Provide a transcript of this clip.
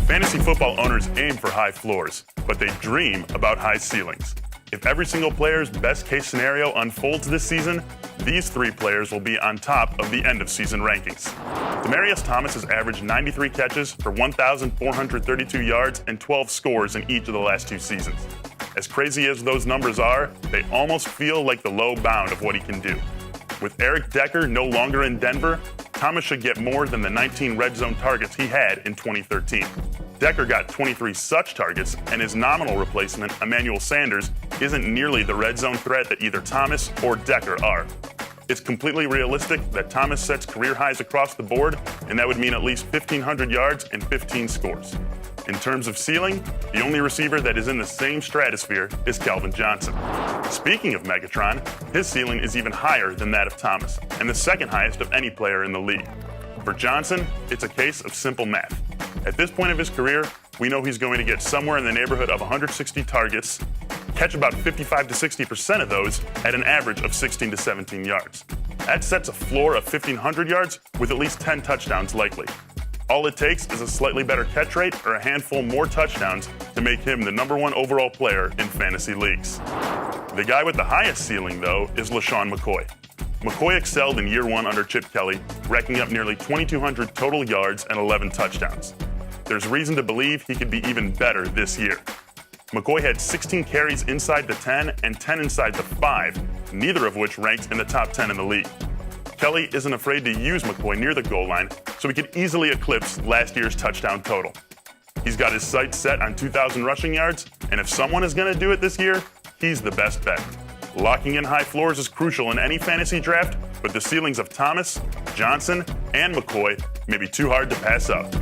Fantasy football owners aim for high floors, but they dream about high ceilings. If every single player's best-case scenario unfolds this season, these three players will be on top of the end-of-season rankings. Demaryius Thomas has averaged 93 catches for 1,432 yards and 12 scores in each of the last two seasons. As crazy as those numbers are, they almost feel like the low bound of what he can do. With Eric Decker no longer in Denver, Thomas should get more than the 19 red zone targets he had in 2013. Decker got 23 such targets, and his nominal replacement, Emmanuel Sanders, isn't nearly the red zone threat that either Thomas or Decker are. It's completely realistic that Thomas sets career highs across the board, and that would mean at least 1,500 yards and 15 scores. In terms of ceiling, the only receiver that is in the same stratosphere is Calvin Johnson. Speaking of Megatron, his ceiling is even higher than that of Thomas, and the second highest of any player in the league. For Johnson, it's a case of simple math. At this point of his career, we know he's going to get somewhere in the neighborhood of 160 targets, catch about 55 to 60% of those at an average of 16 to 17 yards. That sets a floor of 1,500 yards with at least 10 touchdowns likely. All it takes is a slightly better catch rate or a handful more touchdowns to make him the #1 overall player in fantasy leagues. The guy with the highest ceiling, though, is LeSean McCoy. McCoy excelled in year one under Chip Kelly, racking up nearly 2,200 total yards and 11 touchdowns. There's reason to believe he could be even better this year. McCoy had 16 carries inside the 10 and 10 inside the 5, neither of which ranked in the top 10 in the league. Kelly isn't afraid to use McCoy near the goal line, so he could easily eclipse last year's touchdown total. He's got his sights set on 2,000 rushing yards, and if someone is going to do it this year, he's the best bet. Locking in high floors is crucial in any fantasy draft, but the ceilings of Thomas, Johnson, and McCoy may be too hard to pass up.